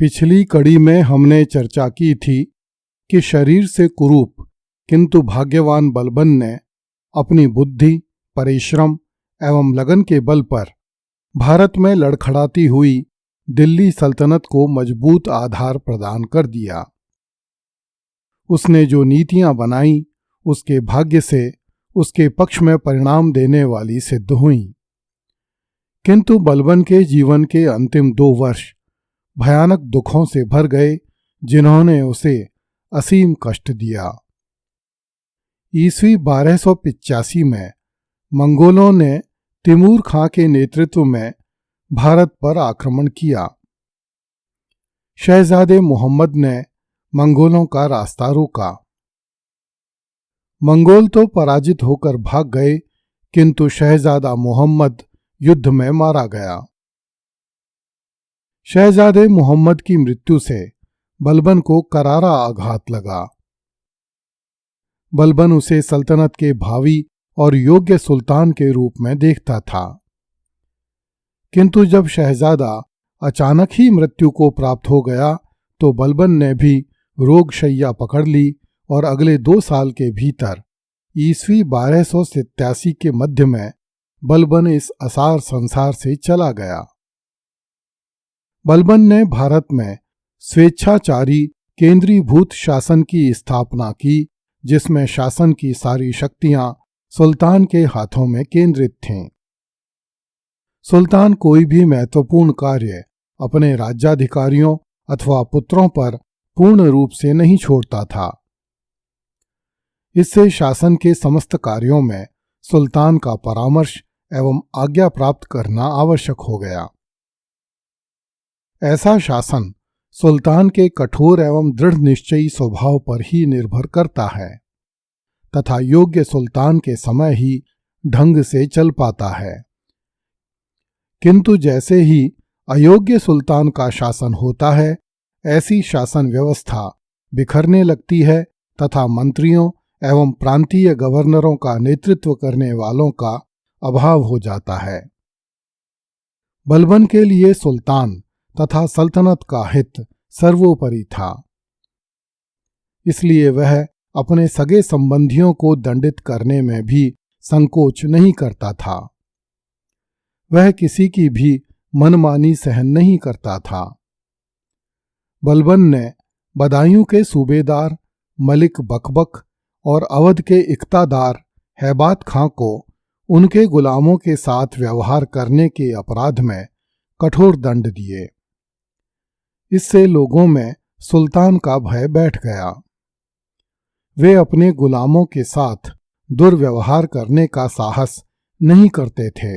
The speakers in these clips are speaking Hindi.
पिछली कड़ी में हमने चर्चा की थी कि शरीर से कुरूप किंतु भाग्यवान बलबन ने अपनी बुद्धि, परिश्रम एवं लगन के बल पर भारत में लड़खड़ाती हुई दिल्ली सल्तनत को मजबूत आधार प्रदान कर दिया। उसने जो नीतियां बनाई उसके भाग्य से उसके पक्ष में परिणाम देने वाली सिद्ध हुईं। किंतु बलबन के जीवन के अंतिम 2 वर्ष भयानक दुखों से भर गए, जिन्होंने उसे असीम कष्ट दिया। ईस्वी 1285 में मंगोलों ने तिमूर खां के नेतृत्व में भारत पर आक्रमण किया। शहजादे मोहम्मद ने मंगोलों का रास्ता रोका। मंगोल तो पराजित होकर भाग गए, किंतु शहजादा मोहम्मद युद्ध में मारा गया। शहजादे मोहम्मद की मृत्यु से बलबन को करारा आघात लगा। बलबन उसे सल्तनत के भावी और योग्य सुल्तान के रूप में देखता था, किंतु जब शहजादा अचानक ही मृत्यु को प्राप्त हो गया तो बलबन ने भी रोगशैया पकड़ ली और अगले 2 साल के भीतर ईस्वी 1287 के मध्य में बलबन इस असार संसार से चला गया। बलबन ने भारत में स्वेच्छाचारी केंद्रीभूत शासन की स्थापना की, जिसमें शासन की सारी शक्तियां सुल्तान के हाथों में केंद्रित थीं। सुल्तान कोई भी महत्वपूर्ण कार्य अपने राज्याधिकारियों अथवा पुत्रों पर पूर्ण रूप से नहीं छोड़ता था। इससे शासन के समस्त कार्यों में सुल्तान का परामर्श एवं आज्ञा प्राप्त करना आवश्यक हो गया। ऐसा शासन सुल्तान के कठोर एवं दृढ़ निश्चयी स्वभाव पर ही निर्भर करता है तथा योग्य सुल्तान के समय ही ढंग से चल पाता है। किंतु जैसे ही अयोग्य सुल्तान का शासन होता है, ऐसी शासन व्यवस्था बिखरने लगती है तथा मंत्रियों एवं प्रांतीय गवर्नरों का नेतृत्व करने वालों का अभाव हो जाता है। बलबन के लिए सुल्तान तथा सल्तनत का हित सर्वोपरि था, इसलिए वह अपने सगे संबंधियों को दंडित करने में भी संकोच नहीं करता था। वह किसी की भी मनमानी सहन नहीं करता था। बलबन ने बदायूं के सूबेदार मलिक बकबक और अवध के इक्तादार हैबात खां को उनके गुलामों के साथ व्यवहार करने के अपराध में कठोर दंड दिए। इससे लोगों में सुल्तान का भय बैठ गया। वे अपने गुलामों के साथ दुर्व्यवहार करने का साहस नहीं करते थे।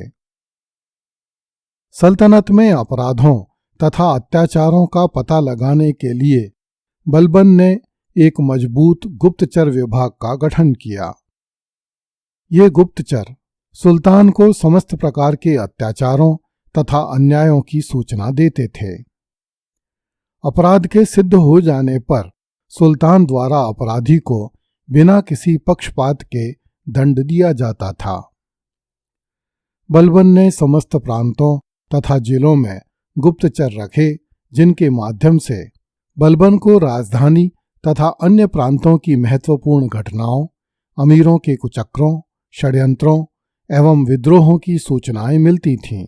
सल्तनत में अपराधों तथा अत्याचारों का पता लगाने के लिए बलबन ने एक मजबूत गुप्तचर विभाग का गठन किया। ये गुप्तचर सुल्तान को समस्त प्रकार के अत्याचारों तथा अन्यायों की सूचना देते थे। अपराध के सिद्ध हो जाने पर सुल्तान द्वारा अपराधी को बिना किसी पक्षपात के दंड दिया जाता था। बलबन ने समस्त प्रांतों तथा जिलों में गुप्तचर रखे, जिनके माध्यम से बलबन को राजधानी तथा अन्य प्रांतों की महत्वपूर्ण घटनाओं, अमीरों के कुचक्रों, षड्यंत्रों एवं विद्रोहों की सूचनाएं मिलती थीं।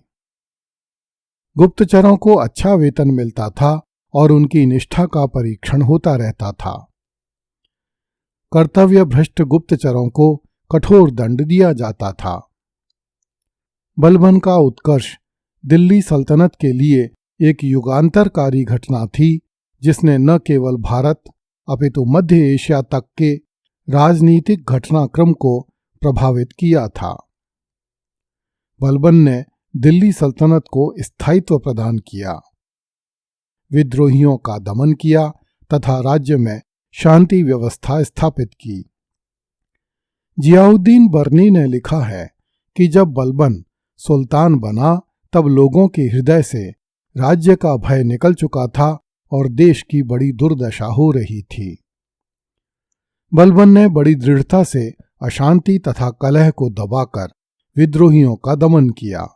गुप्तचरों को अच्छा वेतन मिलता था और उनकी निष्ठा का परीक्षण होता रहता था। कर्तव्य भ्रष्ट गुप्तचरों को कठोर दंड दिया जाता था। बलबन का उत्कर्ष दिल्ली सल्तनत के लिए एक युगांतरकारी घटना थी, जिसने न केवल भारत अपितु मध्य एशिया तक के राजनीतिक घटनाक्रम को प्रभावित किया था। बलबन ने दिल्ली सल्तनत को स्थायित्व प्रदान किया, विद्रोहियों का दमन किया तथा राज्य में शांति व्यवस्था स्थापित की। जियाउद्दीन बर्नी ने लिखा है कि जब बलबन सुल्तान बना तब लोगों के हृदय से राज्य का भय निकल चुका था और देश की बड़ी दुर्दशा हो रही थी। बलबन ने बड़ी दृढ़ता से अशांति तथा कलह को दबाकर विद्रोहियों का दमन किया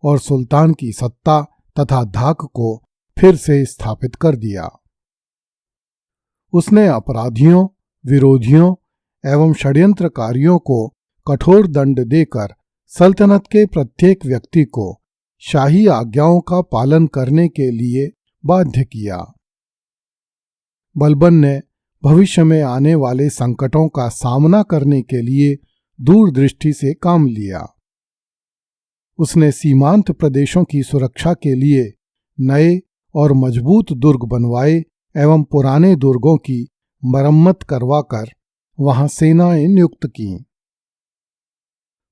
और सुल्तान की सत्ता तथा धाक को फिर से स्थापित कर दिया। उसने अपराधियों, विरोधियों एवं षड्यंत्रकारियों को कठोर दंड देकर सल्तनत के प्रत्येक व्यक्ति को शाही आज्ञाओं का पालन करने के लिए बाध्य किया। बलबन ने भविष्य में आने वाले संकटों का सामना करने के लिए दूरदृष्टि से काम लिया। उसने सीमांत प्रदेशों की सुरक्षा के लिए नए और मजबूत दुर्ग बनवाए एवं पुराने दुर्गों की मरम्मत करवाकर वहां सेनाएं नियुक्त कीं।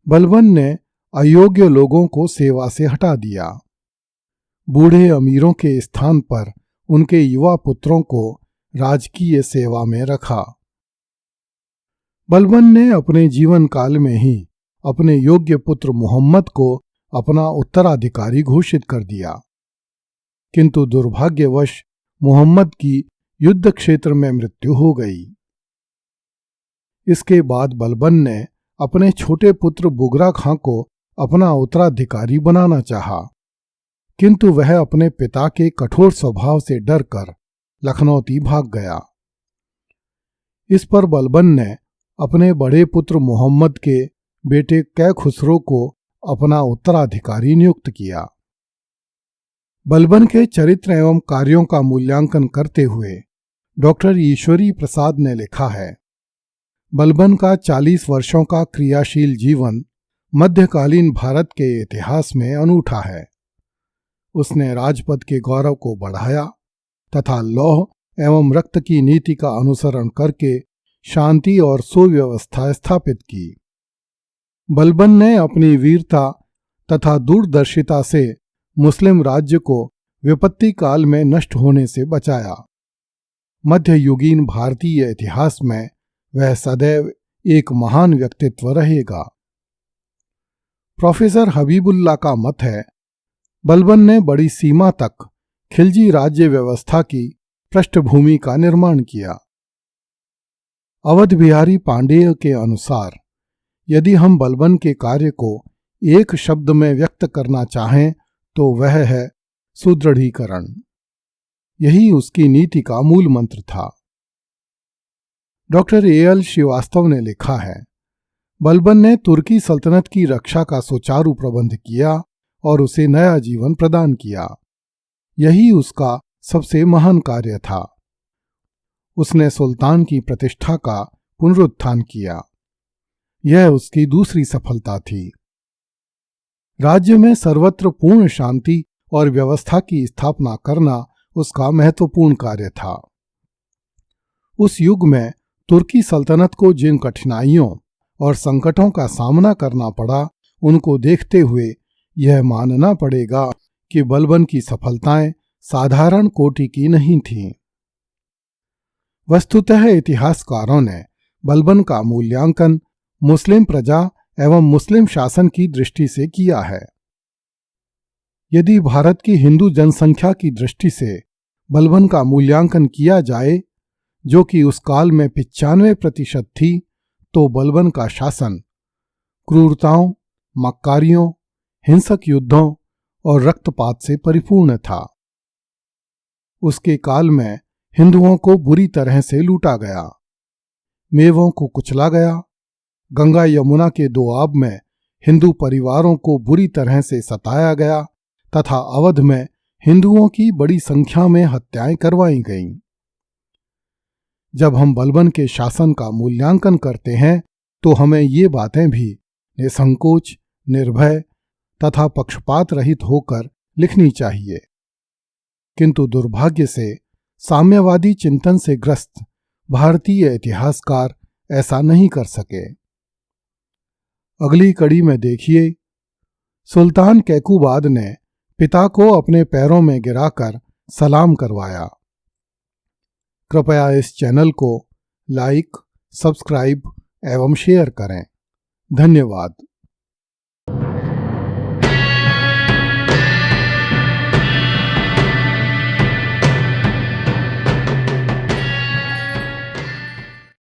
बलबन ने अयोग्य लोगों को सेवा से हटा दिया। बूढ़े अमीरों के स्थान पर उनके युवा पुत्रों को राजकीय सेवा में रखा। बलबन ने अपने जीवन काल में ही अपने योग्य पुत्र मुहम्मद को अपना उत्तराधिकारी घोषित कर दिया, किंतु दुर्भाग्यवश मुहम्मद की युद्ध क्षेत्र में मृत्यु हो गई। इसके बाद बलबन ने अपने छोटे पुत्र बुगरा खां को अपना उत्तराधिकारी बनाना चाहा, किंतु वह अपने पिता के कठोर स्वभाव से डरकर लखनौती भाग गया। इस पर बलबन ने अपने बड़े पुत्र मुहम्मद के बेटे कै खुसरो को अपना उत्तराधिकारी नियुक्त किया। बलबन के चरित्र एवं कार्यों का मूल्यांकन करते हुए डॉक्टर ईश्वरी प्रसाद ने लिखा है, बलबन का 40 वर्षों का क्रियाशील जीवन मध्यकालीन भारत के इतिहास में अनूठा है। उसने राजपद के गौरव को बढ़ाया तथा लौह एवं रक्त की नीति का अनुसरण करके शांति और सुव्यवस्था स्थापित की। बलबन ने अपनी वीरता तथा दूरदर्शिता से मुस्लिम राज्य को विपत्ति काल में नष्ट होने से बचाया। मध्ययुगीन भारतीय इतिहास में वह सदैव एक महान व्यक्तित्व रहेगा। प्रोफेसर हबीबुल्ला का मत है, बलबन ने बड़ी सीमा तक खिलजी राज्य व्यवस्था की पृष्ठभूमि का निर्माण किया। अवध बिहारी पांडेय के अनुसार यदि हम बलबन के कार्य को एक शब्द में व्यक्त करना चाहें तो वह है सुदृढ़ीकरण। यही उसकी नीति का मूल मंत्र था। Doctor AL. श्रीवास्तव ने लिखा है, बलबन ने तुर्की सल्तनत की रक्षा का सुचारू प्रबंध किया और उसे नया जीवन प्रदान किया। यही उसका सबसे महान कार्य था। उसने सुल्तान की प्रतिष्ठा का पुनरुत्थान किया। यह उसकी दूसरी सफलता थी। राज्य में सर्वत्र पूर्ण शांति और व्यवस्था की स्थापना करना उसका महत्वपूर्ण कार्य था। उस युग में तुर्की सल्तनत को जिन कठिनाइयों और संकटों का सामना करना पड़ा, उनको देखते हुए यह मानना पड़ेगा कि बलबन की सफलताएं साधारण कोटि की नहीं थीं। वस्तुतः इतिहासकारों ने बलबन का मूल्यांकन मुस्लिम प्रजा एवं मुस्लिम शासन की दृष्टि से किया है। यदि भारत की हिंदू जनसंख्या की दृष्टि से बलबन का मूल्यांकन किया जाए, जो कि उस काल में 95% थी, तो बलबन का शासन क्रूरताओं, मक्कारियों, हिंसक युद्धों और रक्तपात से परिपूर्ण था। उसके काल में हिंदुओं को बुरी तरह से लूटा गया, मेवों को कुचला गया, गंगा यमुना के दोआब में हिंदू परिवारों को बुरी तरह से सताया गया तथा अवध में हिंदुओं की बड़ी संख्या में हत्याएं करवाई गईं। जब हम बलबन के शासन का मूल्यांकन करते हैं तो हमें ये बातें भी निसंकोच, निर्भय तथा पक्षपात रहित होकर लिखनी चाहिए, किंतु दुर्भाग्य से साम्यवादी चिंतन से ग्रस्त भारतीय इतिहासकार ऐसा नहीं कर सके। अगली कड़ी में देखिए, सुल्तान कैकुबाद ने पिता को अपने पैरों में गिराकर सलाम करवाया। कृपया इस चैनल को लाइक, सब्सक्राइब एवं शेयर करें। धन्यवाद।